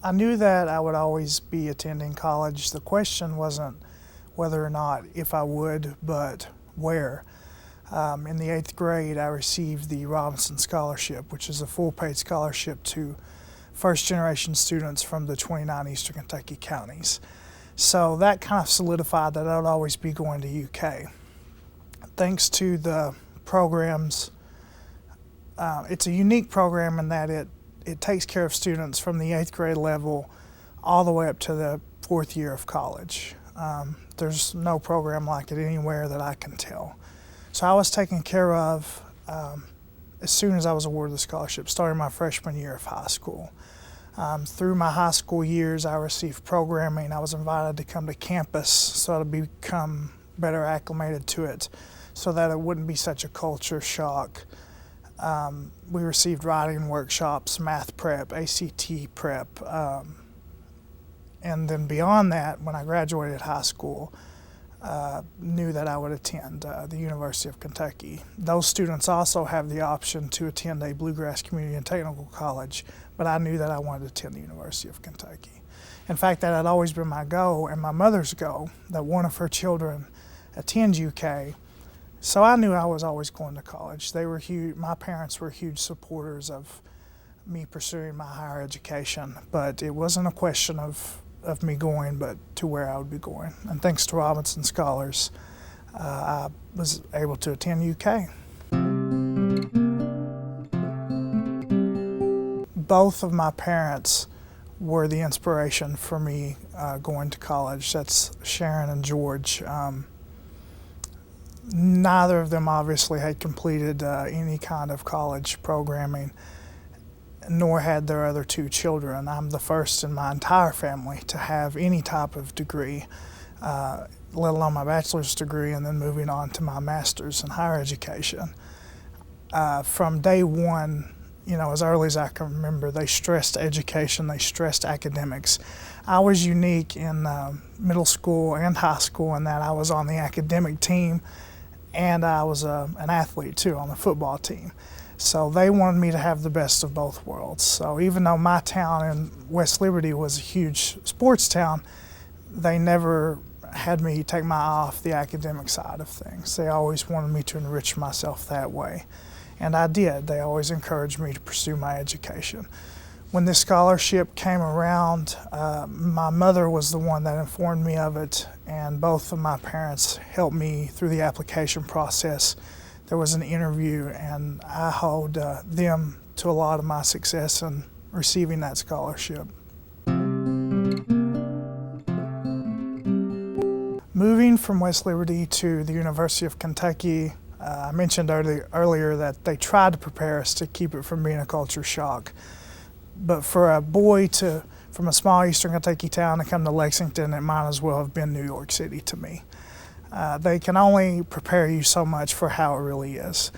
I knew that I would always be attending college. The question wasn't whether or not if I would, but where. In the 8th grade, I received the Robinson Scholarship, which is a full-paid scholarship to first-generation students from the 29 Eastern Kentucky counties. So that kind of solidified that I would always be going to UK. Thanks to the programs, it's a unique program in that it takes care of students from the 8th grade level all the way up to the 4th year of college. There's no program like it anywhere that I can tell. So I was taken care of as soon as I was awarded the scholarship, starting my freshman year of high school. Through my high school years, I received programming. I was invited to come to campus so to become better acclimated to it so that it wouldn't be such a culture shock. We received writing workshops, math prep, ACT prep, and then beyond that, when I graduated high school, knew that I would attend the University of Kentucky. Those students also have the option to attend a Bluegrass Community and Technical College, but I knew that I wanted to attend the University of Kentucky. In fact, that had always been my goal and my mother's goal, that one of her children attend UK. So I knew I was always going to college. They were huge. My parents were huge supporters of me pursuing my higher education, but it wasn't a question of me going, but to where I would be going. And thanks to Robinson Scholars, I was able to attend UK. Both of my parents were the inspiration for me going to college. That's Sharon and George. Neither of them obviously had completed any kind of college programming, nor had their other two children. I'm the first in my entire family to have any type of degree, let alone my bachelor's degree, and then moving on to my master's in higher education. From day one, as early as I can remember, they stressed education, they stressed academics. I was unique in middle school and high school in that I was on the academic team, and I was an athlete too on the football team. So they wanted me to have the best of both worlds. So even though my town in West Liberty was a huge sports town, they never had me take my eye off the academic side of things. They always wanted me to enrich myself that way. And I did. They always encouraged me to pursue my education. When this scholarship came around, my mother was the one that informed me of it, and both of my parents helped me through the application process. There was an interview, and I hold them to a lot of my success in receiving that scholarship. Moving from West Liberty to the University of Kentucky, I mentioned earlier that they tried to prepare us to keep it from being a culture shock. But for a boy from a small Eastern Kentucky town to come to Lexington, it might as well have been New York City to me. They can only prepare you so much for how it really is.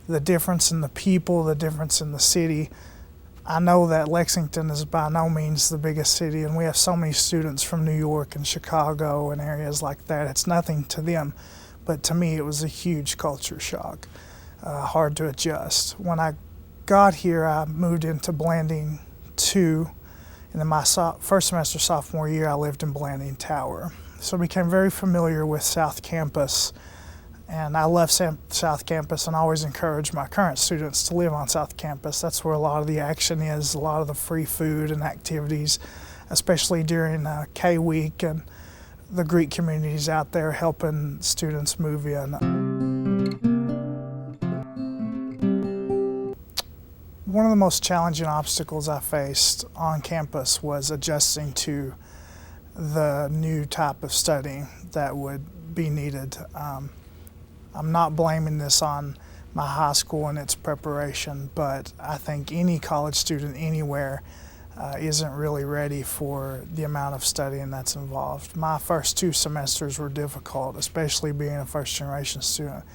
The difference in the people, the difference in the city. I know that Lexington is by no means the biggest city, and we have so many students from New York and Chicago and areas like that. It's nothing to them, but to me it was a huge culture shock, hard to adjust. When I got here, I moved into Blanding 2, and in my first semester sophomore year I lived in Blanding Tower. So I became very familiar with South Campus, and I love South Campus and always encourage my current students to live on South Campus. That's where a lot of the action is, a lot of the free food and activities, especially during K-Week and the Greek communities out there helping students move in. One of the most challenging obstacles I faced on campus was adjusting to the new type of studying that would be needed. I'm not blaming this on my high school and its preparation, but I think any college student anywhere isn't really ready for the amount of studying that's involved. My first 2 semesters were difficult, especially being a first-generation student,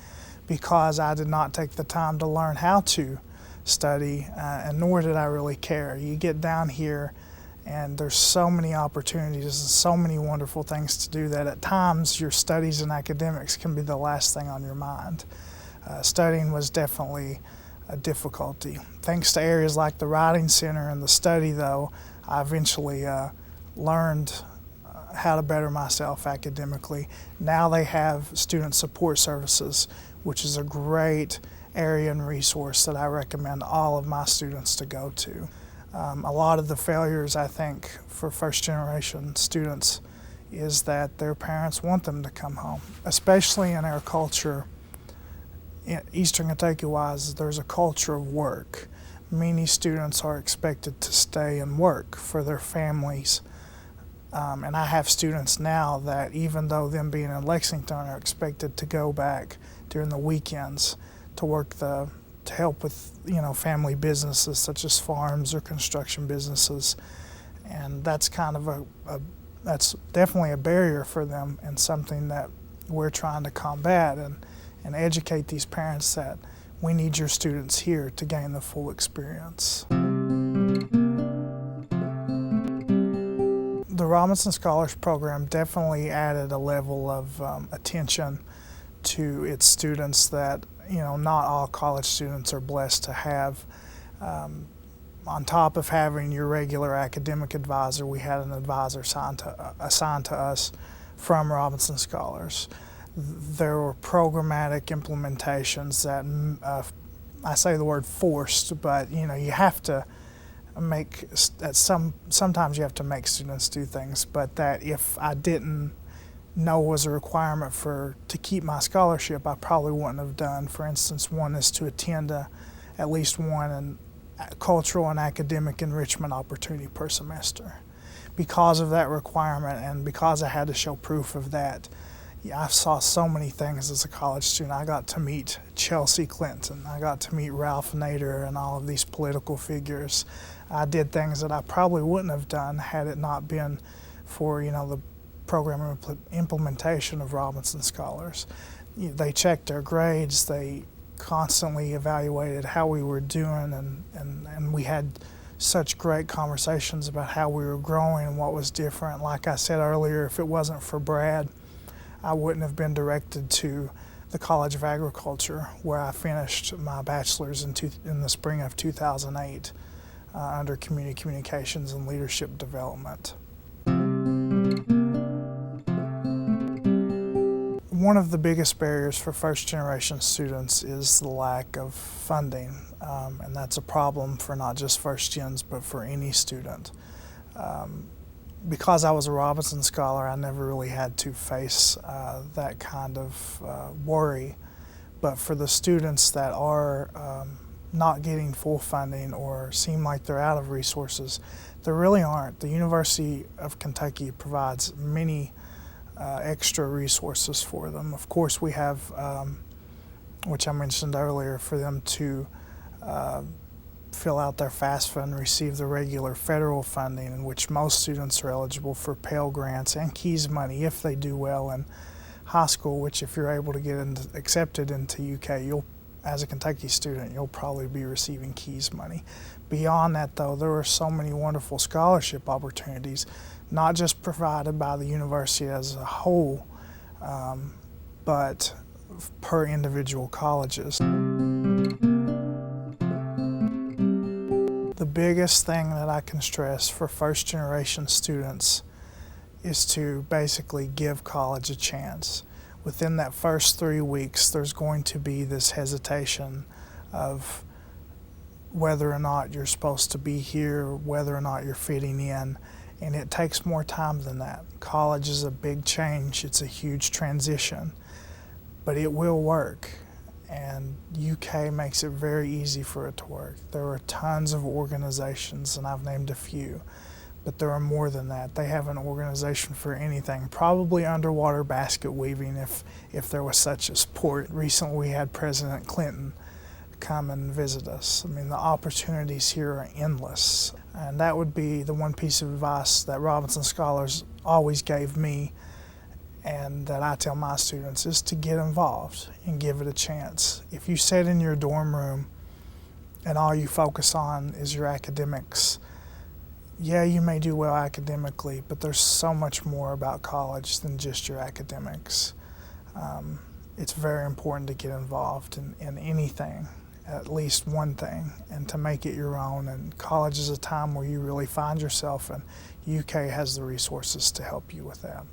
because I did not take the time to learn how to study, and nor did I really care. You get down here and there's so many opportunities and so many wonderful things to do that at times your studies and academics can be the last thing on your mind. Studying was definitely a difficulty. Thanks to areas like the Writing Center and the study though, I eventually learned how to better myself academically. Now they have student support services, which is a great area and resource that I recommend all of my students to go to. A lot of the failures, I think, for first-generation students is that their parents want them to come home, especially in our culture. In Eastern Kentucky-wise, there's a culture of work. Many students are expected to stay and work for their families. And I have students now that, even though them being in Lexington, are expected to go back during the weekends to work to help with family businesses such as farms or construction businesses. And that's kind of that's definitely a barrier for them, and something that we're trying to combat and educate these parents that we need your students here to gain the full experience. The Robinson Scholars Program definitely added a level of attention to its students that not all college students are blessed to have. On top of having your regular academic advisor, we had an advisor assigned to us from Robinson Scholars. There were programmatic implementations that I say the word forced, but you have to make sometimes you have to make students do things, but that if I didn't know was a requirement to keep my scholarship, I probably wouldn't have done. For instance, one is to attend at least one cultural and academic enrichment opportunity per semester. Because of that requirement, and because I had to show proof of that, I saw so many things as a college student. I got to meet Chelsea Clinton. I got to meet Ralph Nader and all of these political figures. I did things that I probably wouldn't have done had it not been for the program implementation of Robinson Scholars. They checked our grades. They constantly evaluated how we were doing, and we had such great conversations about how we were growing and what was different. Like I said earlier, if it wasn't for Brad, I wouldn't have been directed to the College of Agriculture, where I finished my bachelor's in the spring of 2008 under Community Communications and Leadership Development. One of the biggest barriers for first-generation students is the lack of funding, and that's a problem for not just first-gens, but for any student. Because I was a Robinson Scholar, I never really had to face that kind of worry. But for the students that are not getting full funding or seem like they're out of resources, there really aren't. The University of Kentucky provides many extra resources for them. Of course, we have, which I mentioned earlier, for them to fill out their FAFSA and receive the regular federal funding, in which most students are eligible for Pell Grants and KEYS money if they do well in high school, which if you're able to get accepted into UK, as a Kentucky student, you'll probably be receiving KEYS money. Beyond that, though, there are so many wonderful scholarship opportunities, not just provided by the university as a whole, but per individual colleges. The biggest thing that I can stress for first-generation students is to basically give college a chance. Within that first 3 weeks, there's going to be this hesitation of whether or not you're supposed to be here, whether or not you're fitting in, and it takes more time than that. College is a big change, it's a huge transition, but it will work. And UK makes it very easy for it to work. There are tons of organizations, and I've named a few, but there are more than that. They have an organization for anything, probably underwater basket weaving if there was such a sport. Recently we had President Clinton come and visit us. I mean, the opportunities here are endless. And that would be the one piece of advice that Robinson Scholars always gave me, and that I tell my students, is to get involved and give it a chance. If you sit in your dorm room and all you focus on is your academics, yeah, you may do well academically, but there's so much more about college than just your academics. It's very important to get involved in anything, at least one thing and to make it your own. And college is a time where you really find yourself, and UK has the resources to help you with that.